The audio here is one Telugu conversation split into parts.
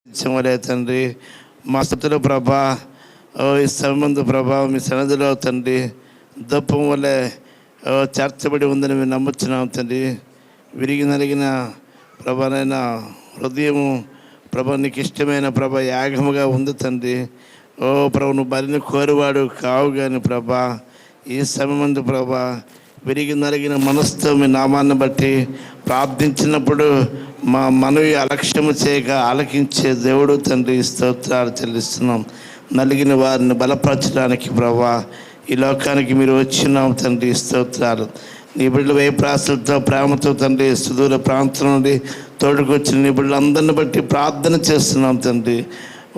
ఇచ్చమలే తండ్రి, మా స్థుతులు ప్రభా, ఈ సంబంధ ప్రభా మీ సన్నిధిలో తండ్రి దప్పం వల్లే చేర్చబడి ఉందని మేము నమ్ముచున్నాం తండ్రి. విరిగి నలిగిన ప్రభానైనా హృదయము ప్రభా నీకు ఇష్టమైన ప్రభా యాగముగా ఉంది తండ్రి. ఓ ప్రభు నువ్వు బలిని కోరువాడు కావు కానీ ప్రభా ఈ సమయమందు ప్రభా విరిగి నలిగిన మనసుతో మీ నామాన్ని బట్టి ప్రార్థించినప్పుడు మా మనవి అలక్ష్యము చేయక ఆలకించే దేవుడు తండ్రి స్తోత్రాలు చెల్లిస్తున్నాం. నలిగిన వారిని బలపరచడానికి ప్రభా ఈ లోకానికి మీరు వచ్చినాం తండ్రి స్తోత్రాలు. నీ బిడ్డలు వేప్రాసలతో ప్రేమతో తండ్రి సుదూర ప్రాంతం నుండి తోడుకొచ్చిన నీ బిడ్డలందరిని బట్టి ప్రార్థన చేస్తున్నాం తండ్రి.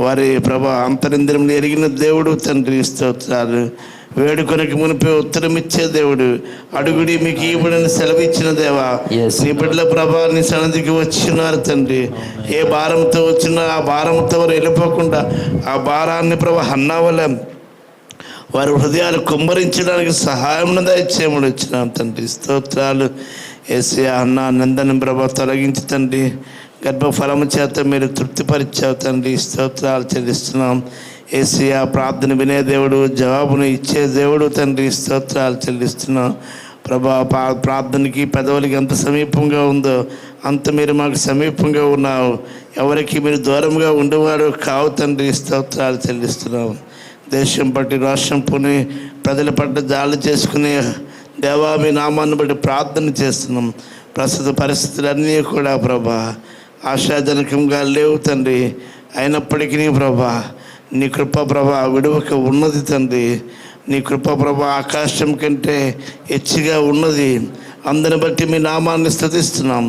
వారి ప్రభా అంతరింద్రియం ఎరిగిన దేవుడు తండ్రి స్తోత్రాలు. వేడుకొనకి మునిపే ఉత్తరం ఇచ్చే దేవుడు, అడుగుడి మీకు ఇవ్వడని సెలవిచ్చిన దేవా, నీ బిడ్డల ప్రభా నీ సన్నిధికి వచ్చినారు తండ్రి. ఏ భారంతో వచ్చినా ఆ భారంతో వారు వెళ్ళిపోకుండా ఆ భారాన్ని ప్రభా హన్నావలే వారి హృదయాలు కుమ్మరించడానికి సహాయం దయచేయమని వచ్చినాం తండ్రి స్తోత్రాలు. యేసయ్యా అన్న నందని ప్రభా తొలగించి తండ్రి గర్భఫలము చేత మీరు తృప్తిపరిచావు తండ్రి స్తోత్రాలు చెల్లిస్తున్నాం. యేసయ్యా ప్రార్థన వినే దేవుడు, జవాబును ఇచ్చే దేవుడు తండ్రి స్తోత్రాలు చెల్లిస్తున్నాం. ప్రభా ప్రార్థనకి పెదవులకి ఎంత సమీపంగా ఉందో అంత మీరు మాకు సమీపంగా ఉన్నావు. ఎవరికి మీరు దూరంగా ఉండేవాడు కావు తండ్రి స్తోత్రాలు చెల్లిస్తున్నాం. దేశం పట్టి రాష్ట్రం పోని ప్రజల పట్ల జాలి చేసుకునే దేవా మీ నామాన్ని బట్టి ప్రార్థన చేస్తున్నాం. ప్రస్తుత పరిస్థితులన్నీ కూడా ప్రభా ఆశాజనకంగా లేవు తండ్రి. అయినప్పటికీ ప్రభా నీ కృప ప్రభా విడువక ఉన్నది తండ్రి. నీ కృప ప్రభా ఆకాశం కంటే హెచ్చుగా ఉన్నది. అందరిని బట్టి మీ నామాన్ని స్తుతిస్తున్నాం.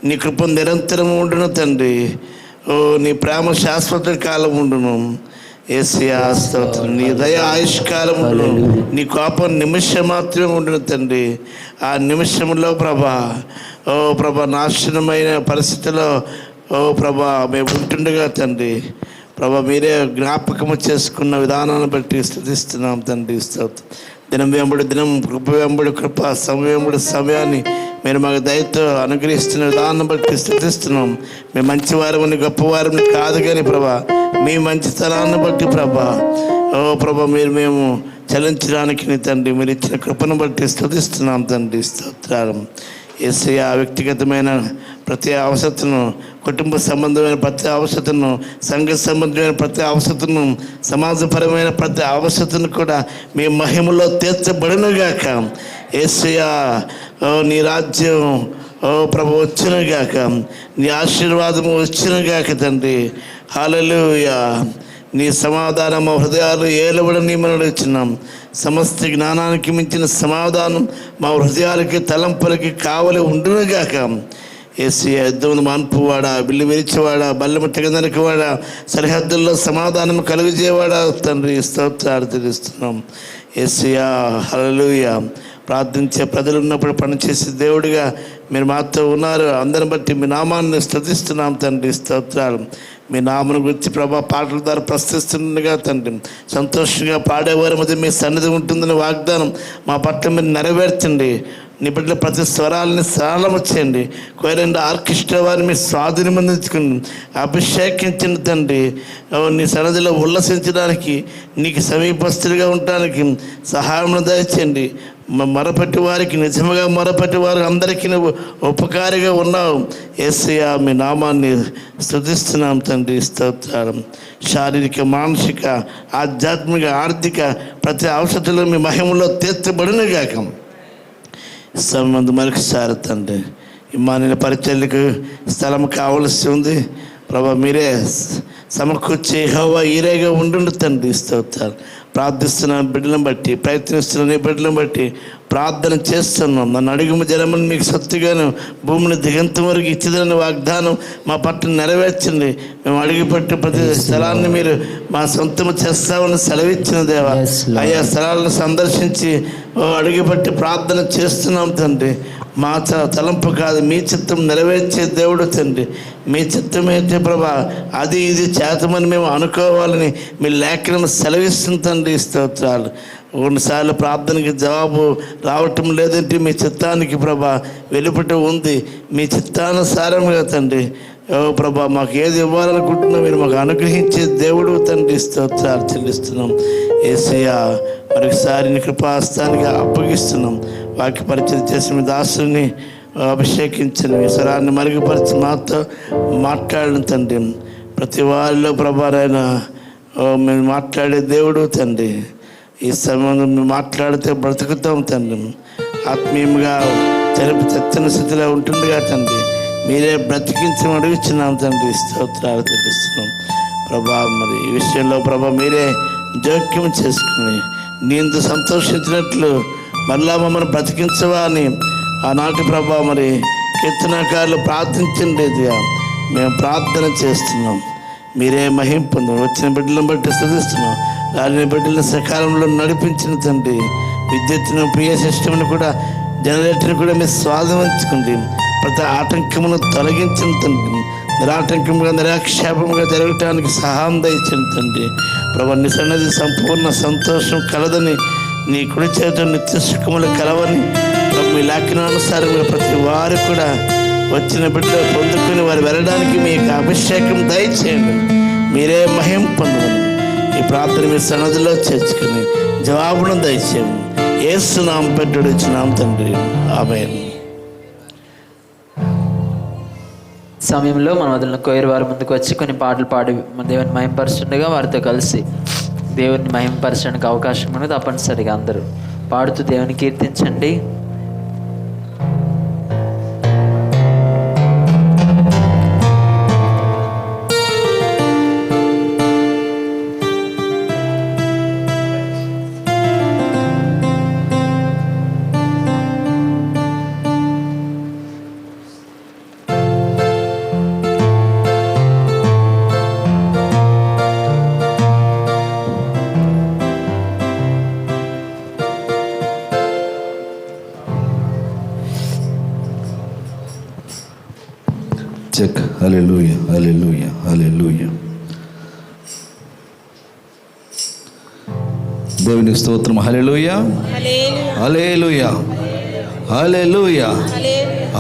నీ కృప నిరంతరం ఉండును తండ్రి. ఓ నీ ప్రేమ శాశ్వత కాలం ఉండును. యేసయ్యా స్తోత్రం. నీ దయ ఆయుష్కాలం ఉండును. నీ కోపం నిమిషం మాత్రమే ఉండును తండ్రి. ఆ నిమిషంలో ప్రభా ఓ ప్రభా నాశనమైన పరిస్థితిలో ఓ ప్రభా మేము ఉంటుండగా తండ్రి ప్రభా మీరే జ్ఞాపకము చేసుకున్న విధానాన్ని బట్టి స్తుతిస్తున్నాం తండ్రి స్తోత్రం. దినం వెంబడి దినం, కృప వెంబడి కృప, సమయం వెంబడి సమయాన్ని మీరు మాకు దయతో అనుగ్రహిస్తున్న విధానం బట్టి స్తుతిస్తున్నాం. మేము మంచివారమని గొప్పవారమని కాదు కానీ ప్రభా మీ మంచితనాన్ని బట్టి ప్రభా ఓ ప్రభా మేము చలించడానికి నీ తండ్రి మీరు ఇచ్చిన కృపను బట్టి స్తుతిస్తున్నాం తండ్రి స్తోత్రాలు. యేసయ్యా వ్యక్తిగతమైన ప్రతి అవసరతను, కుటుంబ సంబంధమైన ప్రతి అవసరతను, సంఘ సంబంధమైన ప్రతి అవసరతను, సమాజపరమైన ప్రతి అవసరతను కూడా మీ మహిమలో తీర్చబడినగాక. యేసయ్యా నీ రాజ్యం ఓ ప్రభు వచ్చినగాక, నీ ఆశీర్వాదము వచ్చినగాక తండ్రి. హల్లెలూయా. నీ సమాధానం మా హృదయాలు ఏలబడని మనం అడుగుతున్నాం. సమస్త జ్ఞానానికి మించిన సమాధానం మా హృదయాలకి తలంపులకి కావలి ఉండునుగాక. యేసయ్యా యుద్ధమును మాన్పువాడా, బిల్లు విరిచేవాడా, బల్లెము తెగనరికివాడా, సరిహద్దుల్లో సమాధానం కలుగజేవాడా తండ్రి స్తోత్రాలు తెలుస్తున్నాం. యేసయ్యా హల్లెలూయా. ప్రార్థించే ప్రజలు ఉన్నప్పుడు పనిచేసే దేవుడిగా మీరు మాతో ఉన్నారు. అందరిని బట్టి మీ నామాన్ని స్తుతిస్తున్నాం తండ్రి స్తోత్రాలు. మీ నామను గురించి ప్రభా పాటల ద్వారా ప్రశ్నిస్తుండగా తండ్రి సంతోషంగా పాడేవారి మధ్య మీ సన్నిధి ఉంటుందని వాగ్దానం మా పట్ల మీరు నెరవేర్చండి. నీ బిడ్డల ప్రతి స్వరాలని సరళము చేయండి. కోరండి ఆర్కెస్ట్రా వారిని మీ స్వాధీనం అందించుకుని అభిషేకించండి తండ్రి. నీ సన్నిధిలో ఉల్లసించడానికి, నీకు సమీపస్తులుగా ఉండడానికి సహాయం దయచేయండి. మొరపెట్టి వారికి నిజముగా మొరపెట్టి వారికి అందరికీ నువ్వు ఉపకారిగా ఉన్నావు. యేసయ్యా మీ నామాన్ని స్తుతిస్తున్నాం తండ్రి స్తోత్రం. శారీరక, మానసిక, ఆధ్యాత్మిక, ఆర్థిక ప్రతి అవసరంలో మీ మహిమలో తీర్చబడినగాక. సంబంధ మరొకసారి తండ్రి ఇమ్మానుయేలు పరిచర్యకు స్థలం కావలసి ఉంది ప్రభా. మీరే సమకూర్చి యెహోవా ఈరేగా ఉండు తండ్రి స్తోత్రాలు. ప్రార్థిస్తున్న బిడ్డలను బట్టి, ప్రయత్నిస్తున్న నీ బిడ్డలను బట్టి ప్రార్థన చేస్తున్నాం. నన్ను అడుగు జనమును మీకు సొత్తుగాను భూమిని దిగంతం వరకు ఇచ్చిదని వాగ్దానం మా పట్ల నెరవేర్చండి. మేము అడిగిపట్టి ప్రతి స్థలాన్ని మీరు మా సొంతము చేస్తామని సెలవిచ్చిన దేవా. ఆయా స్థలాలను సందర్శించి అడిగిపట్టి ప్రార్థన చేస్తున్నాం తండ్రి. మా తలంపు కాదు, మీ చిత్తం నెరవేర్చే దేవుడు తండ్రి. మీ చిత్తమైతే ప్రభా అది ఇది చేతమని మేము అనుకోవాలని మీ లేఖనం సెలవిస్తుంది తండ్రి స్తోత్రాలు. కొన్నిసార్లు ప్రార్థనకి జవాబు రావటం లేదంటే మీ చిత్తానికి ప్రభా వెలుపట ఉంది. మీ చిత్తానుసారంగా తండ్రి ప్రభా మాకు ఏది ఇవ్వాలనుకుంటున్నా మీరు మాకు అనుగ్రహించే దేవుడు తండ్రి స్తోత్రాలు చెల్లిస్తున్నాం. యేసయ్య మరొకసారి నీ కృపాస్తానికి అప్పగిస్తున్నాం. వాక్య పరిచయం చేసిన మీ దాసుని అభిషేకించండి, మీ స్వరాన్ని మరుగుపరిచి మాతో మాట్లాడిన తండ్రి. ప్రతి వారిలో ప్రభారైన మేము మాట్లాడే దేవుడు తండ్రి. ఈ సమయంలో మేము మాట్లాడితే బ్రతుకుతాం తండ్రి. ఆత్మీయంగా తెచ్చని స్థితిలో ఉంటుండగా తండ్రి మీరే బ్రతికించమని అడుగుతున్నాం తండ్రి. స్తోత్రాలు తెలుస్తున్నాం ప్రభా. మరి ఈ విషయంలో ప్రభా మీరే జోక్యం చేసుకుని నీందు సంతోషించినట్లు మళ్ళా మమ్మల్ని బ్రతికించవా అని ఆనాటి ప్రభా మరి కీర్తనకారులు ప్రార్థించండిగా మేము ప్రార్థన చేస్తున్నాం. మీరే మహిమ పొందాం. వచ్చిన బిడ్డలను బట్టి స్తుతిస్తున్నాం. రాని బిడ్డలను సకాలంలో నడిపించిన తండ్రి. విద్యుత్తును ప్రియ సిస్టమ్ను కూడా జనరేటర్ని కూడా మీరు స్వాధీనించుకోండి. ప్రతి ఆటంకమును తొలగించిన తండ్రి. నిరాటంకముగా నిరాక్షేపముగా జరగటానికి సహాయం దయచండి తండ్రి. ప్రభు నీ సన్నది సంపూర్ణ సంతోషం కలదని, నీ కుడి చేతులు నిత్య సుఖములు కలవని ప్రభు మీ లేఖనానుసారంగా ప్రతి వారు కూడా వచ్చిన బిడ్డలు పొందుకుని వారు వెళ్ళడానికి మీకు అభిషేకం దయచేయండి. మీరే మహిమ పొందమని ఈ ప్రార్థన మీ సన్నదిలో చేర్చుకుని జవాబును దయచేయండి. యేసు నామం పెట్టుడు ఇచ్చినాం తండ్రి, ఆమేన్. సమయంలో మన వదిలిన కోయిరు వారి ముందుకు వచ్చి కొన్ని పాటలు పాడి మన దేవుని మహిమపరుస్తుండగా వారితో కలిసి దేవుని మహిమపరచడానికి అవకాశం ఉన్నది. తప్పనిసరిగా అందరూ పాడుతూ దేవుని కీర్తించండి. చెక్. హల్లెలూయా, హల్లెలూయా, హల్లెలూయా. దేవునికి స్తోత్రం. హల్లెలూయా, హల్లెలూయా, హల్లెలూయా,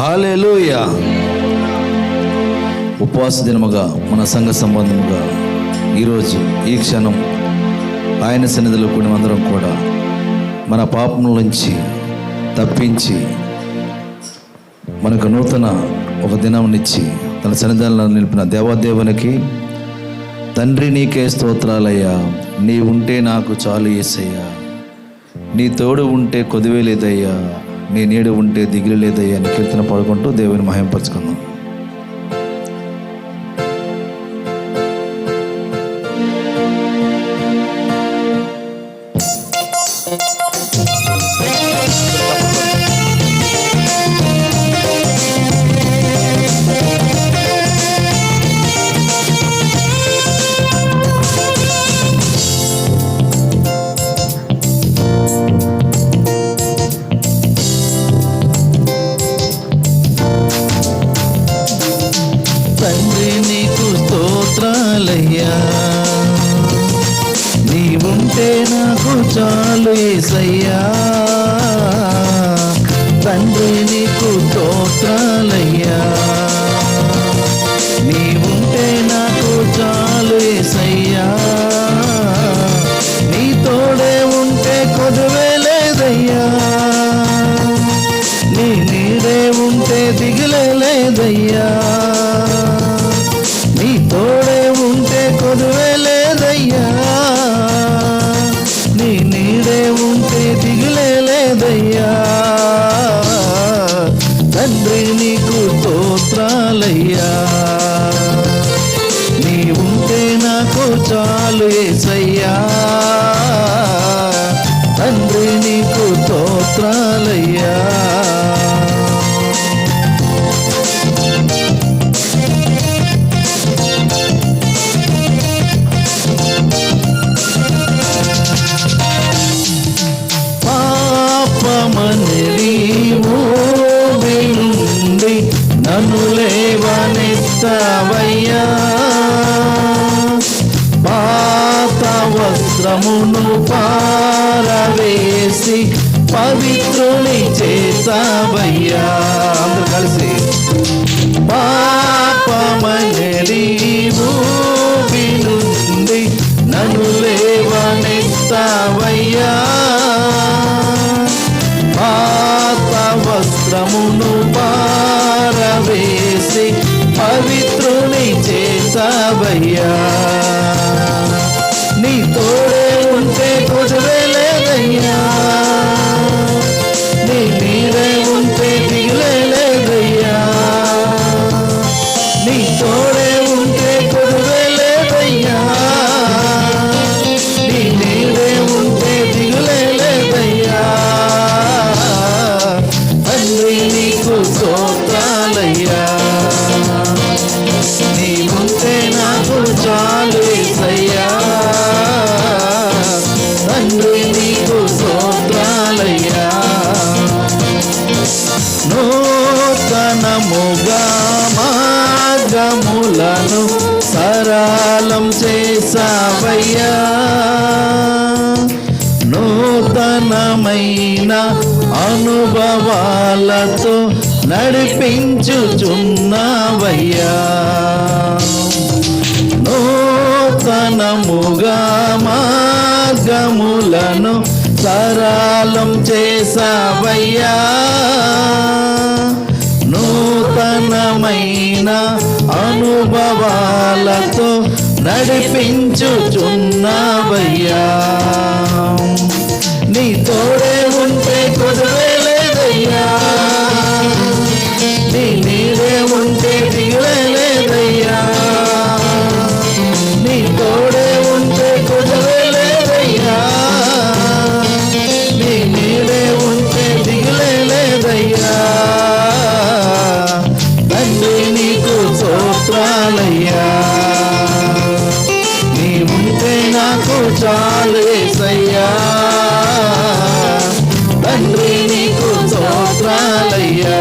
హల్లెలూయా. ఉపవాస దినముగా మన సంఘ సంబంధముగా ఈరోజు ఈ క్షణం ఆయన సన్నిధిలో కూడిన అందరం కూడా మన పాపముల నుంచి తప్పించి మనకు నూతన ఒక దినంనిచ్చి తన సన్నిధానంలో నిలిపిన దేవాదేవునికి తండ్రి నీకే స్తోత్రాలయ్యా. నీ ఉంటే నాకు చాలు యేసయ్యా. నీ తోడు ఉంటే కొదువే లేదయ్యా, నీ నీడు ఉంటే దిగులు లేదయ్యా అని కీర్తన పాడుకుంటూ దేవుని మహిమపరుచుకుందాం. తండ్రి నీకు స్తోత్రాలయ్యా, నీ ఉంటే నాకు చాలు యేసయ్యా. తండ్రి నీకు స్తోత్రాలయ్యా, నీ ఉంటే నాకు చాలు యేసయ్యా. నీ తోడే ఉంటే కొదువే లేదయ్యా, నీ నీడే ఉంటే దిగులే లేదయ్యా. నీ తోడే ఉంటే కొదువే లేదయ్యా, నీ నీడే ఉంటే దిగులే లేదయ్యా. తండ్రి నీకు స్తోత్రాలయ్యా, నీ ఉంటే నాకు చాలు యేసయ్యా. తండ్రి నీకు స్తోత్రాలయ్యా. పాపమని భూమి నుండి నన్ను లేవనెత్తావయ్యా. పాత వస్త్రమును పారవేసి పవిత్రుని చేసావయ్యా. అందరూ కలిసి పాపమనేది ఊబి నుండి నన్ను లేవనెత్తావయ్యా. పాత వస్త్రమును పారవేసి పవిత్రుని చేసావయ్యా. నీ తోడే ఉంటే కొదువే లేదయ్యా, నీ నీరే ఉంటే దిగులే లేదయ్యా. నీ తోడే ఉంటే కొదువే లేదయ్యా, నీ నీరే ఉంటే దిగులే లేదయ్యా. తండ్రి నీకు స్తోత్రాలయ్యా, నీ ఉంటే నాకు చాలేసయ్యా. తండ్రి నీకు స్తోత్రాలయ్యా. నూతనముగా మార్గములను సరళం చేసావయ్యా. నూతనమైన అనుభవాలతో నడిపించుచున్నావయ్యా. నూతనముగా మార్గములను సరళం చేసావయ్యా. నూతనమైన అనుభవాలతో నడిపించుచున్నావయ్యా. నీ తోడే ఉంటే కొదువే లేదయ్యా, నీ నీడే ఉంటే దిగులే లేదయ్యా. నీ తోడే ఉంటే కొదువే లేదయ్యా, నీ నీడే ఉంటే దిగులే లేదయ్యా. తండ్రి నీకు స్తోత్రాలయ్యా, నీ ఉంటే నాకు చాలేసయ్యా. తండ్రి నీకు స్తోత్రాలయ్యా,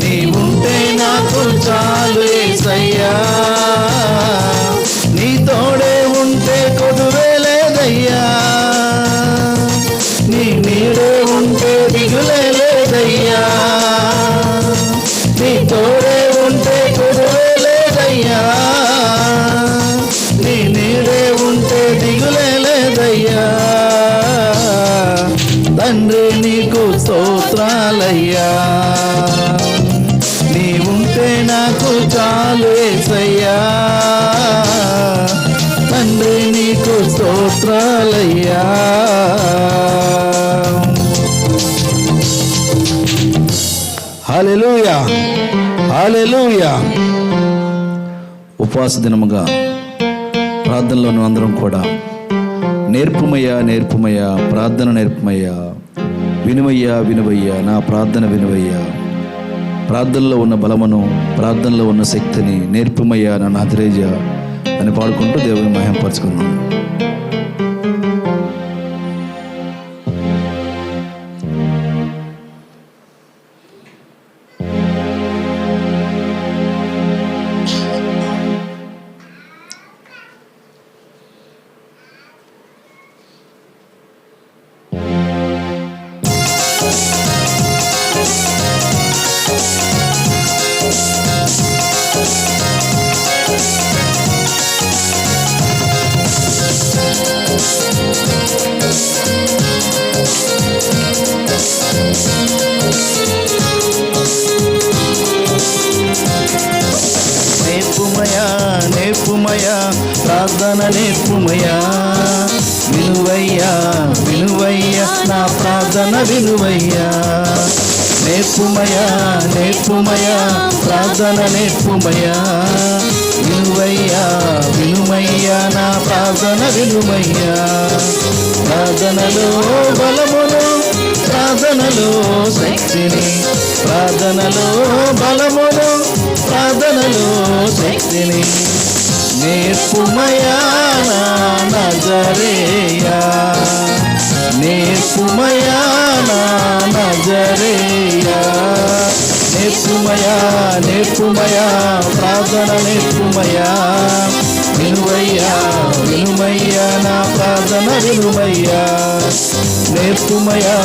నీ ఉంటే నాకు చాలేసయ్యా. నీ తోడే ఉంటే కొదువే లేదయ్యా, నీ నీడే ఉంటే దిగులే లేదయ్యా. నీ తోడే ఉంటే కొదువే లేదయ్యా, నీ నీడే ఉంటే దిగులే లేదయ్యా. తండ్రి నీకు స్తోత్రాలయ్యా, నీ ఉంటే నాకు చాలేసయ్యా. తండ్రి నీకు స్తోత్రాలయ్యా. హల్లెలూయా, హల్లెలూయా. ఉపవాస దినముగా ప్రార్థనలోను అందరం కూడా నేర్పుమయ్యా, నేర్పుమయ్యా, ప్రార్థన నేర్పుమయ్యా, వినువయ్యా, వినువయ్యా, నా ప్రార్థన వినువయ్యా. ప్రార్థనలో ఉన్న బలమును, ప్రార్థనలో ఉన్న శక్తిని నేర్పుమయ్యా నా నాథరేజా అని పాడుకుంటూ దేవుని మహిమపరచుకున్నాను. నేర్పుమయా, నేర్పుమయా, ప్రార్థన నేర్పుమయా. వినువయ్యా, వినువయ్యా, నా ప్రార్థన వినువయ్యా. నేర్పుమయా, నేర్పుమయా, ప్రార్థన నేర్పుమయా. వినువయ్యా, వినుమయ్యా, నా ప్రార్థన వినుమయ్యా. ప్రార్థనలో బలమును, ప్రార్థనలో శక్తిని, ప్రార్థనలో బలమును, ప్రార్థనలో శక్తిని నేర్పుమయా నా నజరేయా. నేర్పుమయా నా నజరేయా. నేర్పుమయా, నేర్పుమయా, ప్రార్థన నేర్పుమయా. వినువయ్యా, వినుమయ్యా, నా ప్రార్థన వినుమయ్యా. నేర్పుమయా,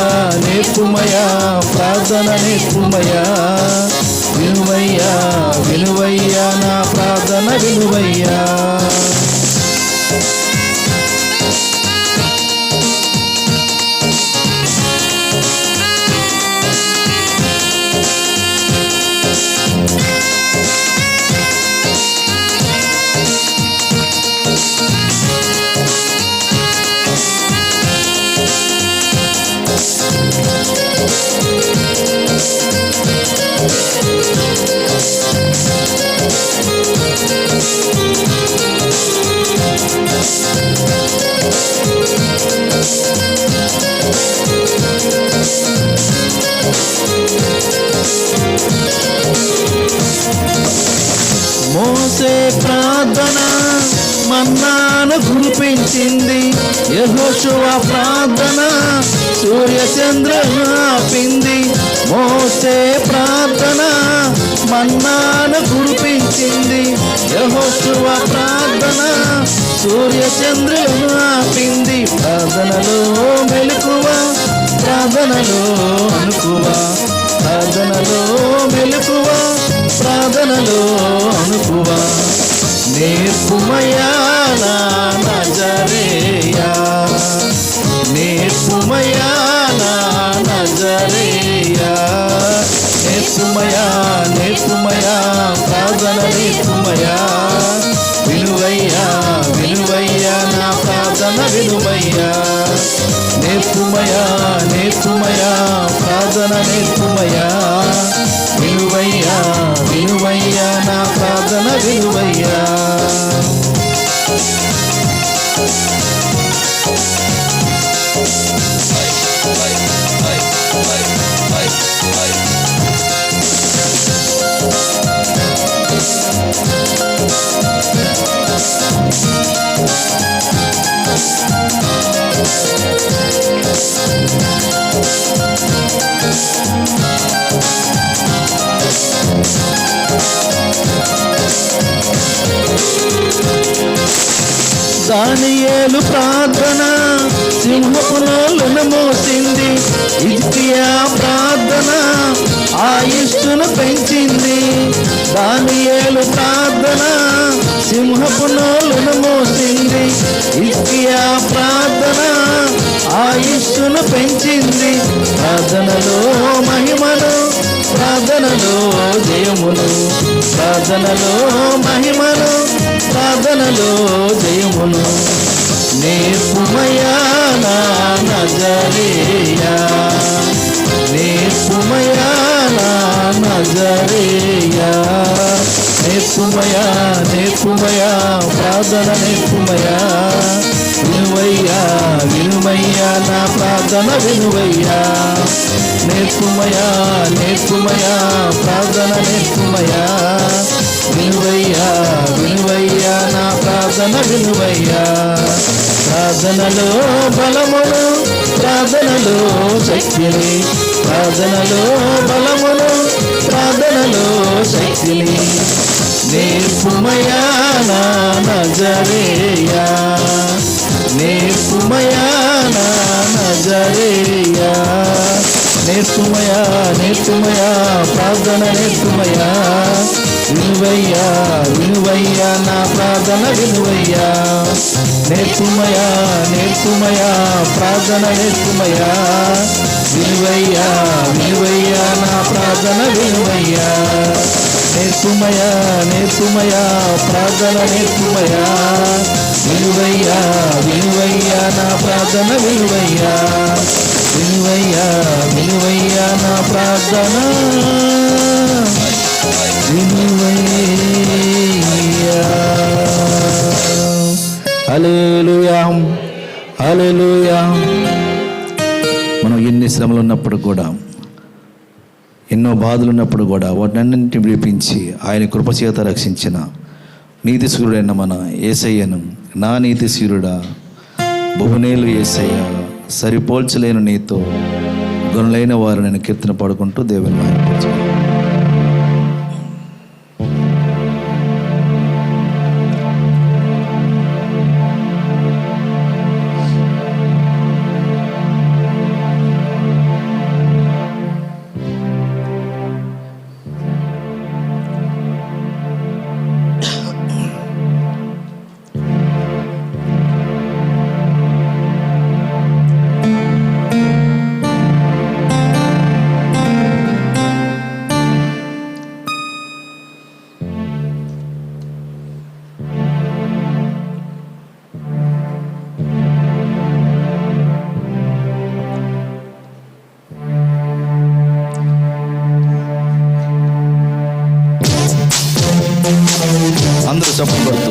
నేర్పుమయా, ప్రార్థన నేర్పుమయా. వినువయ్యా వినువయ్యా నా ప్రార్థన వినువయ్యా. మోసే ప్రార్థన మన్నాను కురిపించింది, యెహోషువ ప్రార్థన సూర్యచంద్రులను ఆపింది. మోసే ప్రార్థన మన్నాను కురిపించింది, యెహోషువ ప్రార్థన సూర్యచంద్రులను ఆపింది. ప్రార్థనలో మెలకువ, ప్రార్థనలో అనుకువ, ప్రార్థనలో మెలకువ, ప్రార్థనలో అనుకువ. నేర్పుమయా నా నజరేయా, నేర్పుమయా నా నజరేయా. నేర్పుమయా నేర్పుమయా ప్రార్థన నేర్పుమయా. వినువయ్యా వినువయ్యా నా ప్రార్థన వినువయ్యా. నేర్పుమయా నేర్పుమయా ప్రార్థన నేర్పుమయా. వినువయ్యా వినువయ్యా నా ప్రార్థన వినువయ్యా. దానియేలు ప్రార్థన సింహపు నోళ్ళను మోసింది, హిజ్కియా ప్రార్థన ఆయుష్ను పెంచింది. దానియేలు ప్రార్థన సింహపు నోళ్ళను మోసింది, హిజ్కియా ప్రార్థన ఆయుష్ను పెంచింది. ప్రార్థనలో మహిమను, ప్రార్థనలో జయమును, ప్రార్థనలో మహిమను, ప్రార్థనలో జయమును. నేర్పుమయా నా నజరేయా, నేర్పుమయా నా నజరేయా. నేర్పుమయా నేర్పుమయా ప్రార్థన నేర్పుమయా. వినువయ్యా వినువయ్యా నా ప్రార్థన వినువయ్యా. నేర్పుమయా నేర్పుమయా ప్రార్థన నేర్పుమయా. వినువయ్యా వినువయ్యా నా ప్రార్థన వినువయ్యా. ప్రార్థనలో బలమును, ప్రార్థనలో శక్తిని, ప్రార్థనలో బలమును, ప్రార్థనలో శక్తిని. నేర్పుమయా నా నజరేయా, నేర్పుమయా నా నజరేయా. నేర్పుమయా నేర్పుమయా ప్రార్థన నేర్పుమయా. వినువయ్యా వినువయ్యా నా ప్రార్థన వినువయ్యా. నేర్పుమయా నేర్పుమయా ప్రార్థన నేర్పుమయా. వినువయ్యా వినువయ్యా నా ప్రార్థన వినువయ్యా. నేర్పుమయా నేర్పుమయా ప్రార్థన నేర్పుమయా. వినువయ్యా వినువయ్యా నా ప్రార్థన వినువయ్యా. వినువయ్యా వినువయ్యా నా ప్రార్థన వినువయ్యా. హల్లెలూయా హల్లెలూయా. మనం ఎన్ని శ్రమలు ఉన్నప్పుడు కూడా, ఎన్నో బాధలు ఉన్నప్పుడు కూడా వాటినన్నింటినీ విడిపించి ఆయన కృపచేత రక్షించిన నీతిశూరుడైన మన యేసయ్యను, నా నీతిశూరుడా బహునేలు యేసయ్య, సరిపోల్చలేను నీతో గుణులైన వారు నేను కీర్తన పాడుకుంటూ దేవుని మహిమపరచాను.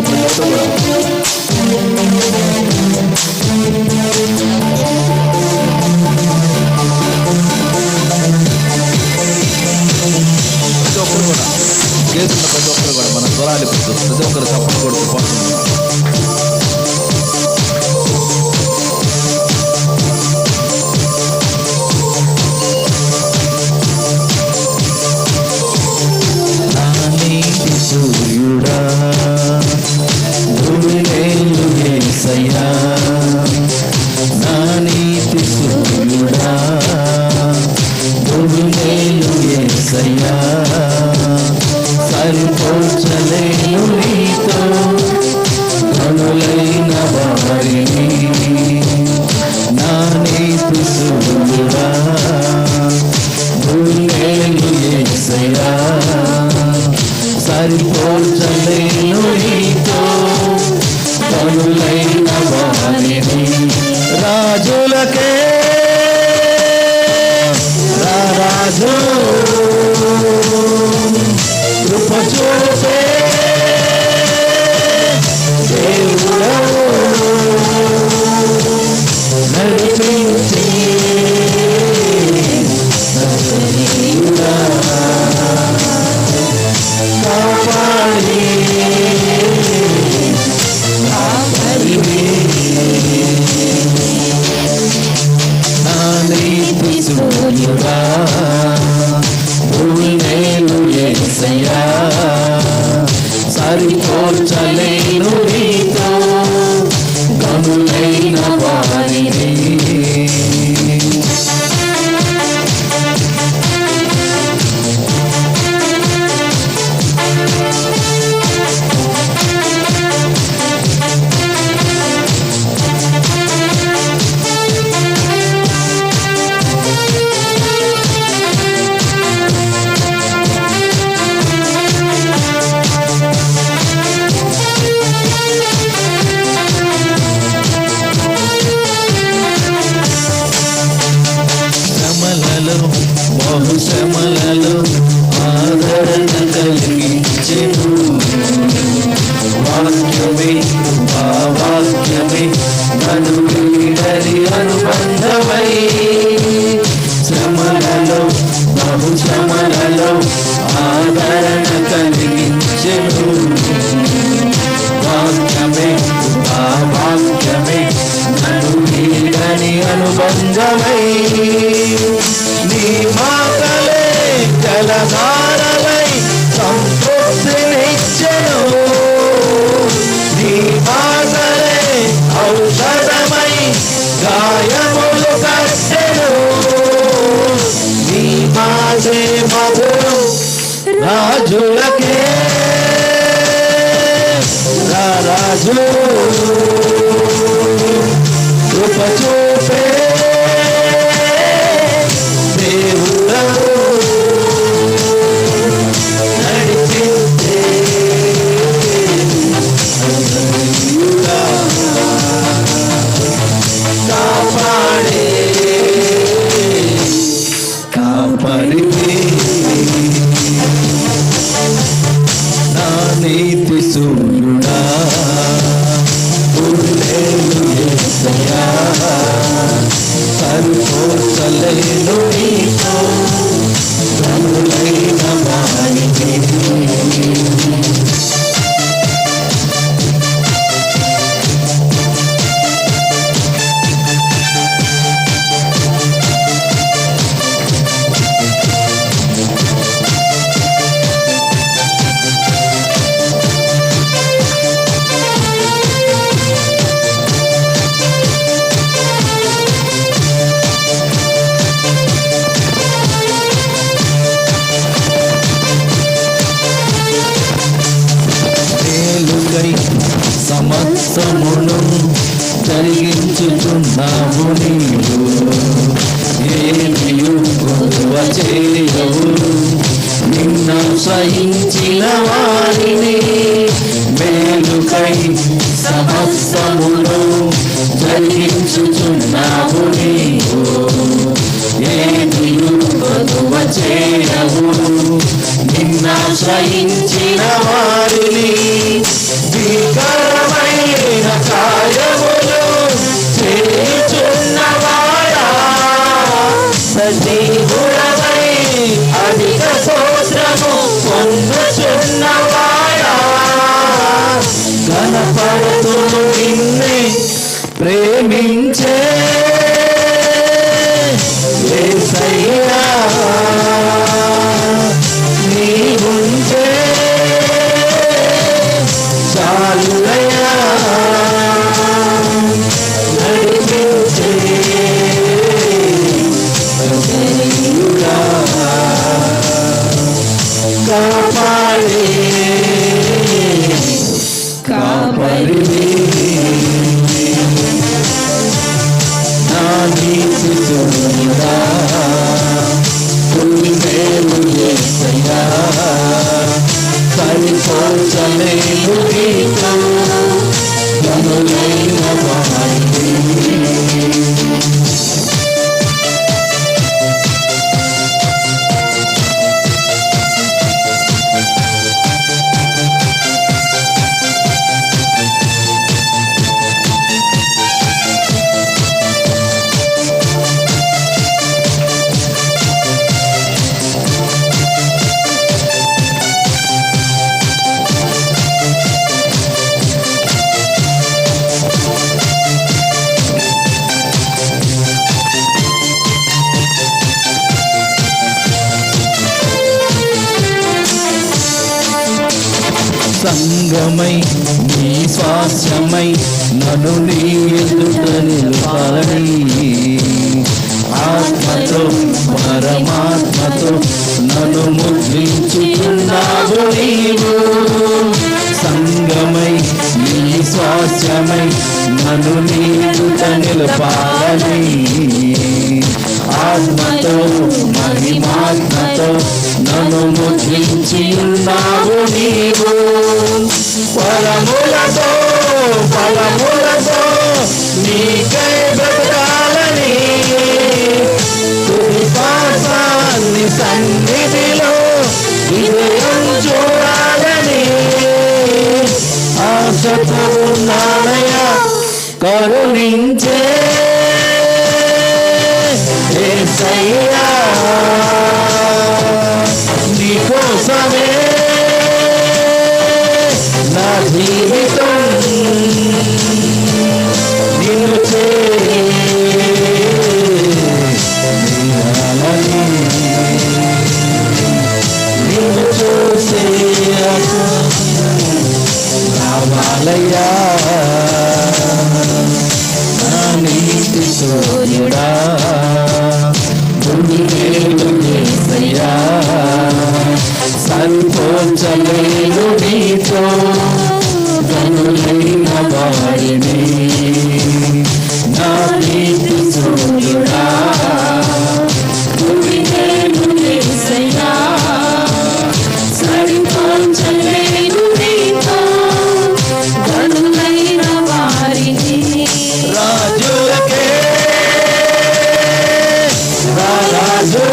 కొడుతూ ప్రతి ఒక్కరు కూడా చేస్తున్న ప్రతి ఒక్కరు కూడా మన స్వరాలు ప్రతి ఒక్కరు చప్పట్లు కొడుతూ పాడుతున్నారు. సూర్యుడా భూమినేలు యేసయ్యా, నా నీతి సూర్యుడా భూమినేలు యేసయ్యా, సరిపోల్చలేను నీతో కనులైన వారిని, నా నీతి సూర్యుడా భూమినేలు యేసయ్యా, సరిపోల్చలేను నీతో కనులైన వారిని. రాజులకే రాజు కృప చూపే దేవుడా నడిపించి కాపాడి నా నీతి సూర్యుడా భూమినేలు యేసయ్యా, సరిపోల్చలేను నీతో కనులైన వారిని. బహుశ్రమలలో ఆదరణ కలిగించెను వాక్యమే, ఆ వాక్యమే నన్ను వీడని అనుబంధమై, శ్రమలలో బహుశ్రమలలో ఆదరణ కలిగించెను వాక్యమే, ఆ వాక్యమే నన్ను వీడని అనుబంధమై, నీ మాటలే జలధారలై సంతృప్తినిచ్చెను, నీ మాటలే ఔషధమై గాయములు కట్టెను, నీ మాటే మధురం రాజులకే రాజు కృప చూపే దేవుడా నడిపించే కాపాడే కాపాడితే నా నీతి సూర్యుడా భూమినేలు యేసయ్యా, సరిపోల్చలేను నీతో కనులైన వారిని. సమస్తమును జరిగించుచున్నావు నీవు, ఏమియు కొలువ చేయవు నిన్ను సహించిన వారిని, మేలుకై సమస్తమును జరిగించుచున్నావు నీవు, ఏమియు కొలువ చేయవు నిన్ను సహించిన వారిని. భీకరమైన కార్యములు చేయుచున్నవాడా, సజీవుడవై అధిక స్తోత్రము పొందుచున్నవాడా, గణపడుతూ నిన్నే ప్రేమించే యేసయ్యా, నీవుంటే చాలులయ్యా, నడిపించే దేవుడా, కాపాడే కాపాడివి నా నీతి చూడా, మేలు యేసయ్యా, సరిపోల్చలేను నీతో కనులైన వాడిని. సంగమై నీ స్వాస్యమై నన్ను నీ ఎదుట నిలపాలని, ఆత్మతో పరమాత్మతో నన్ను ముద్రించుకున్నావు నీవు. సంగమై నీ స్వాస్యమై నన్ను నీ ఎదుట నిలపాలని, ఆత్మతో మహిమాత్మతో నన్ను ముద్రించి ఉన్నావు నీవు. ఫలములతో ఫలములతో నీకై బ్రతకాలని, తుది పాసాన్ని సన్నిధిలో విజయం చూడాలని ఆశతో ఉన్నానయ్యా, కరుణించే యేసయ్యా, నీకోసమే నా జీవితం నిన్ను చేయాలని, నిన్ను చూసే రావాలయ్యా, నా నీతి సూర్యుడా, యేసయ్యా, సరిపోల్చలేను నీతో కనులైన వాడిని, నా నీతి సూర్యుడా, యేసయ్యా, సరిపోల్చలేను నీతో కనులైన వారిని. రాజులకే రాజు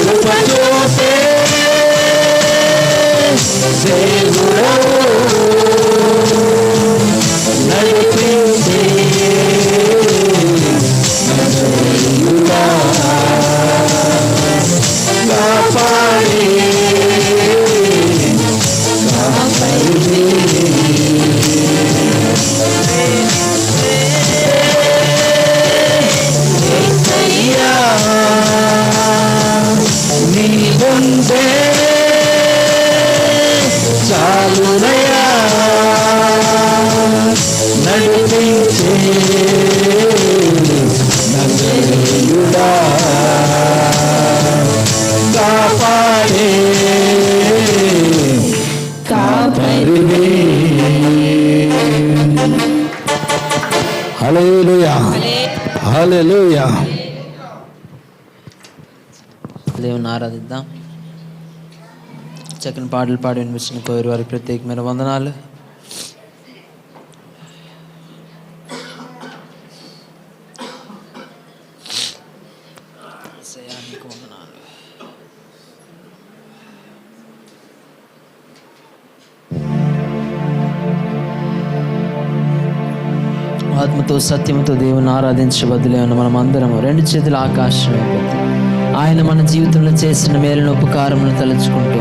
కృప చూపే దేవుడవు, నడిపించే నజరేయుడా, కాపాడే కాపాడిని, యేసయ్యా, నీవుంటే చాలునయ్యా, నడిపించే నజరేయుడా, కాపాడే కాపాడిని. హల్లెలూయా, హల్లెలూయా. దేవుని ఆరాధిద్దాం. చక్కని పాటలు పాడి వినిపించిన కోరి వారికి ప్రత్యేకమైన వందనాలు. వందనాలు. ఆత్మతో సత్యముతో దేవుని ఆరాధించబద్దులే ఉన్న మనం అందరం రెండు చేతుల ఆకాశం అయిపోతుంది. ఆయన మన జీవితంలో చేసిన మేలును ఉపకారములను తలుచుకుంటూ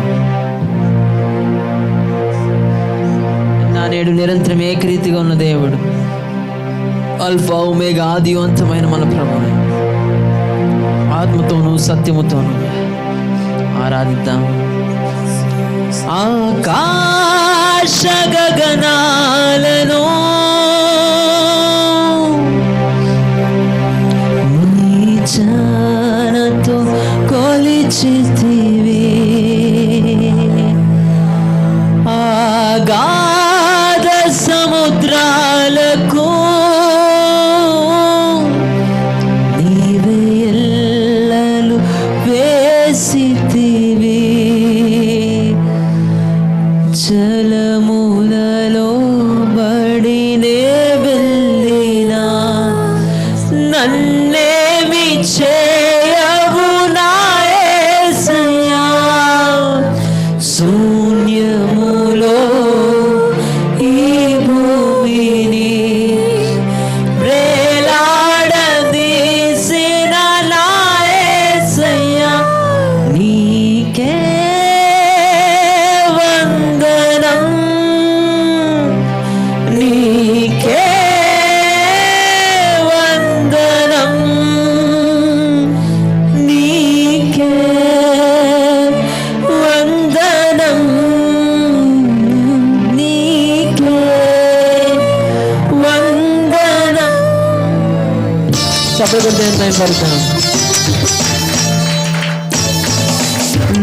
నేడు నిరంతరం ఏకరీతిగా ఉన్న దేవుడు, అల్ఫా ఒమేగా ఆది అంతమైన మన ప్రభువు ఆత్మతోనూ సత్యముతోనూ ఆరాధిద్దాం. ఆకాశ గగనాలను నీచనతో కొలిచితివి, అగాధ సముద్రాలకు నీవే ఎల్లలు వేసితివి, జలములలో బడినే వెళ్ళినా నన్నేమి చేయవు నా యేసయ్యా. శూన్యములో ఈ భూమిని వేలాడదీసిన నా యేసయ్యా, నీకే వందనం, నీకే వందనం, నీకే వందనం, నీకే వందనం. చెప్పగలిగితే పడతాం.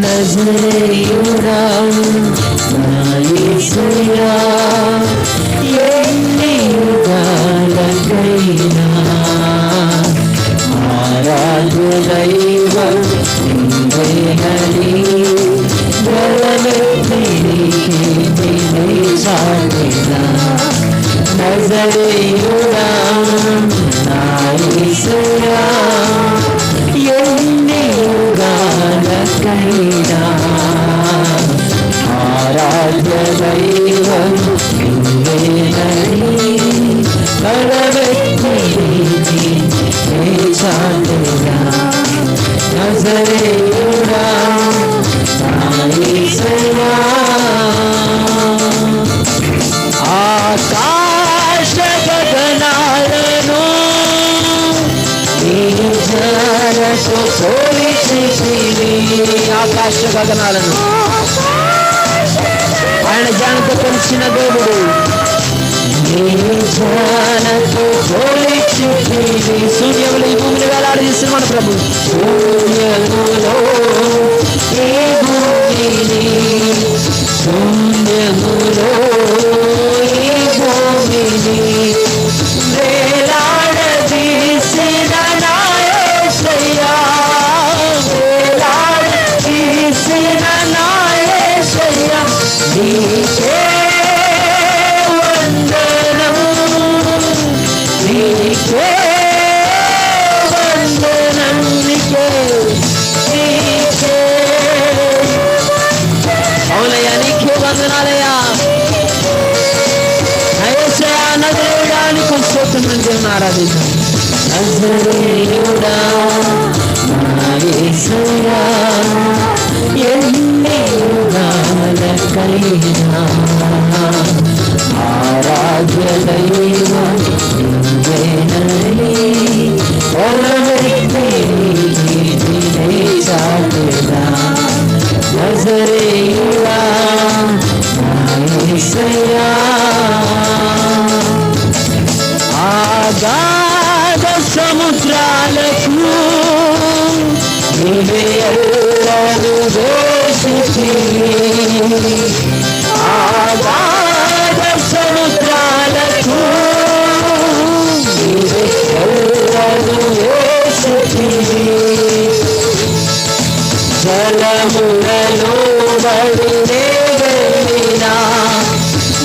నజరేయుడా నా యేసయ్యా, ఎన్ని యుగాలకైనా ఆరాధ్య దైవం నీవేనని గలమెత్తి నీకీర్తిని చాటినా. నజరేయుడా నా యేసయ్యా, ఎన్ని యుగాలకైనా ఆరాధ్య దైవం నీవేనని గలమెత్తి నీకీర్తిని చాటినా. నజరేయుడా నా యేసయ్యా, ఆకాశ గగనాలను నీజనతో పోలిచితివి. ఆకాశ గగనాలను ఆయన జ్ఞానంతో కొలిచిన దేవుడు. నీజనతో పోలిచితివి. శూన్యములు ఈ భూమిని వేలాడదీసిన మన ప్రభు. శూన్యములో ఈ భూమిని, శూన్యములో ఈ భూమిని వేలాడదీసిన నా యేసయ్యా, వేలాడదీసిన నా యేసయ్యా, నీకే వందనం, నీకే వందనం, నీకే నీకే. అవునయ్యా, నీకే వందనాలయ్యా. యేసయ్యా, నజరేయుడా నీకు స్తోత్రం. దేవుని ఆరాధిద్దాం. నజరేయుడా నా యేసయ్యా, ఎన్ని యుగాలకైనా ఆరాధ్య దైవం నీవేనని గలమెత్తి నీకీర్తిని చాటినా. నజరేయుడా నా యేసయ్యా, అగాధ సముద్రాలకు నీవే ఎల్లలు వేసితివి, అగాధ సముద్రాలకు నీవే ఎల్లలు వేసితివి, జలములలో బడినే వెళ్ళినా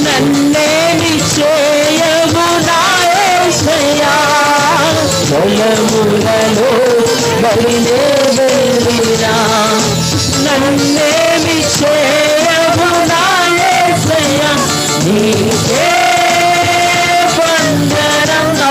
నన్నేమి చేయవు నా యేసయ్యా. జలములలో బడినే వెళ్ళినా నన్నేమి చేయవు నా యేసయ్యా, నీకే వందనం.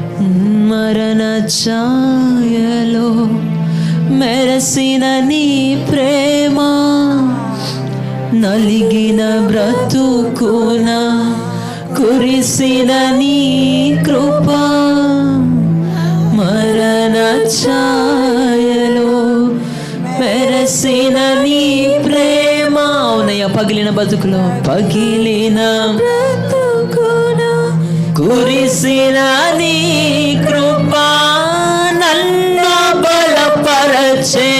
మరణ ఛాయలో మెరసిన నీ ప్రేమ, నలిగిన బ్రతుకున కురిసిన నీ కృప, మరణ ఛాయలో మెరసిన నీ ప్రేమ. అవునయ్య, పగిలిన బతుకులో పగిలిన బ్రతుకున కురిసిన నీ కృప, నన్ను బలపరచెనయ్యా,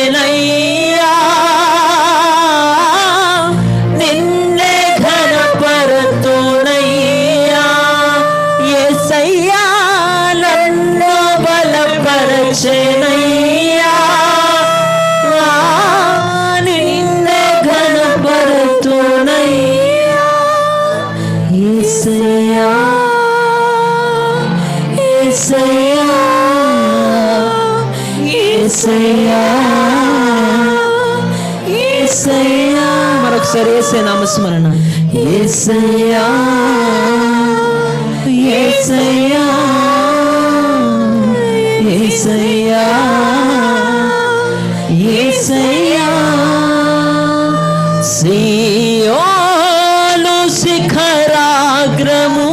నిన్నే ఘనపరతునయ్యా యేసయ్యా, నన్ను బలపరచెనయ్యా, నిన్నే ఘనపరతునయ్యా యేసయ్యా, యేసయ్యా, యేసయ్యా, యేసయ్యా. మరొకసారి యేసయ్య నామస్మరణ. యేసయ్యా, యేసయ్యా, యేసయ్యా, యేసయ్యా. సియోను శిఖరాగ్రము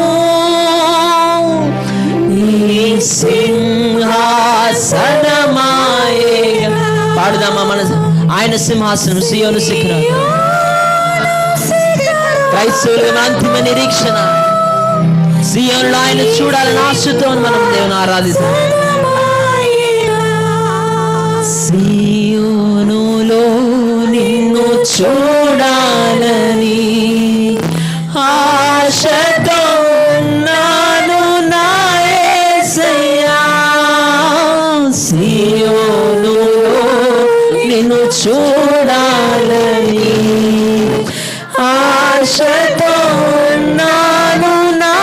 సింహాసనమాయే. పాడుదామా మన ఆయన సింహాసనం సియోను శిఖరం. క్రైస్తవుల అంతిమ నిరీక్షణ సియోనులో ఆయన చూడాలని ఆశతో మనం దేవుని ఆరాధిస్తాం. సియోనులో నిన్ను చూడాలని ఆశతో నాను నా యేసయ్యా, సియోనులో నిన్ను చూడాలని ఆశతో నాను నా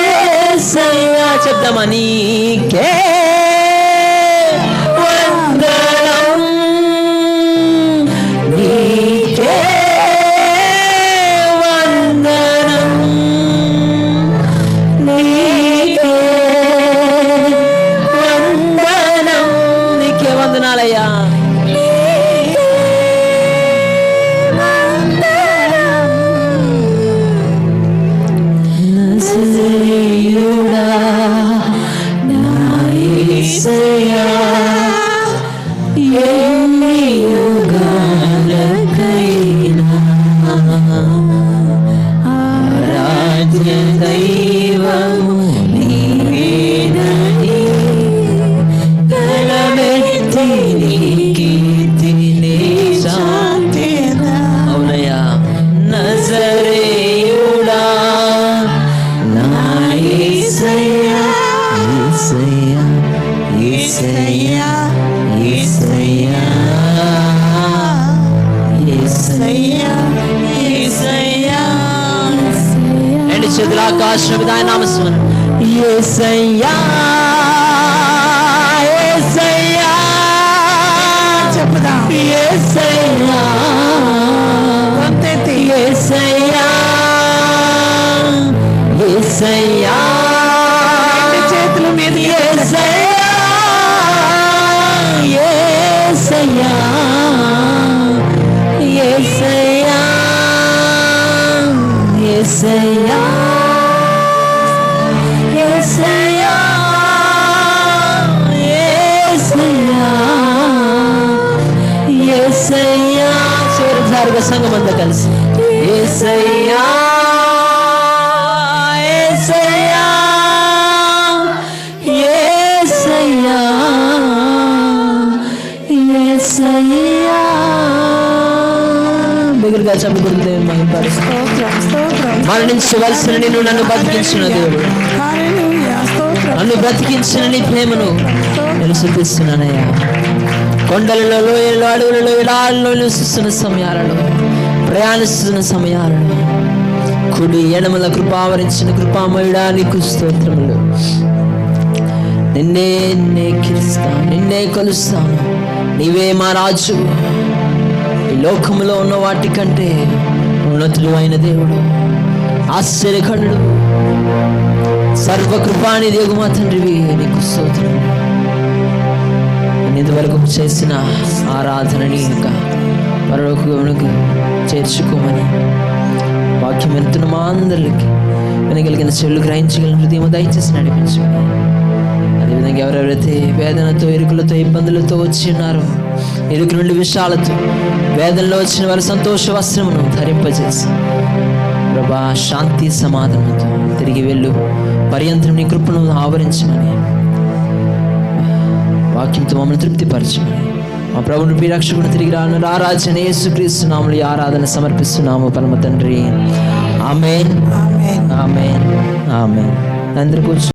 యేసయ్యా. చెప్దామా? నీకే వందనం, నీకే వందనం, నీకే వందనం, నీకే వందనాలయ్యా. నజరేయుడా నా యేసయ్యా, ఎన్ని యుగాలకైనా ఆరాధ్య దైవము నీవేనని గలమెత్తి నీ కీర్తిని చాటెదా. అవునయ్యా, నజరేయుడా నా యేసయ్యా, యేసయ్యా, యేసయ్యా, యేసయ్యా, యేసయ్యా, యేసయ్యా. రెండు చేతుల ఆకాశం మీద ఆయన నామస్మరణ. యేసయ్యా, యేసయ్యా, చెప్పుదాం. యేసయ్యా, యేసయ్యా, యేసయ్యా, చేతుల మీద యేసయ్యా, యేసయ్యా, యేసయ్యా, యేసయ్యా, యేసయ్యా, యేసయ్యా, యేసయ్యా. చివరిసారిగా సంఘం అంతా కలిసి యేసయ్యా, యేసయ్యా, యేసయ్యా, యేసయ్యా. బిగురుగా చెప్పుకుంటూ దేవుని మహిమపరుస్తూ మరణించవలసిన నిన్ను నన్ను బతికించిన దేవుడు, నన్ను బ్రతికించిన నీ ప్రేమను నేను శుద్ధిస్తున్నానయ్యా. కొండలలో, లోయలలో, అడవులలో, ఎడారులలో నివసిస్తున్న సమయాలలో, ప్రయాణిస్తున్న సమయాలలో కుడి ఎడమల కృపావరించిన కృపామయుడా నీకు స్తోత్రములు. నిన్నే కీర్తిస్తాను, నిన్నే కొలుస్తాను. నీవే మా రాజు. ఈ లోకములో ఉన్న వాటి కంటే ఉన్నతులు అయిన దేవుడు, ఆశ్చర్యకరుడు, సర్వకృపాని దేగు మా తండ్రివి, నీకు స్తోత్రం. ఇంతవరకు చేసిన ఆరాధనని ఇంకా పరలోకమునకు చేర్చుకోమని వాక్యం వెళ్తున్న మా అందరికి వినగలిగిన చెవులు గ్రహించగలిగిన హృదయం దయచేసి నడిపించమని. అదేవిధంగా ఎవరెవరైతే వేదనతో, ఇరుకులతో, ఇబ్బందులతో వచ్చి ఉన్నారో, ఇరుకు నుండి విషయాలతో వేదనలో వచ్చిన వారి సంతోష వస్త్రమును ధరింపజేసి ప్రభా శాంతి సమాధానంతో తిరిగి వెళ్ళు పర్యంతం నీ కృపను ఆవరించమని, వాక్యంతో మమ్మల్ని తృప్తిపరచమని, మా ప్రభుని ప్రియరక్షకుడు తిరిగి రాను రారాజన యేసుక్రీస్తు నామములో ఈ ఆరాధన సమర్పిస్తున్నాము పరమ తండ్రి. ఆమేన్, ఆమేన్, ఆమేన్. అందరూ కూర్చో.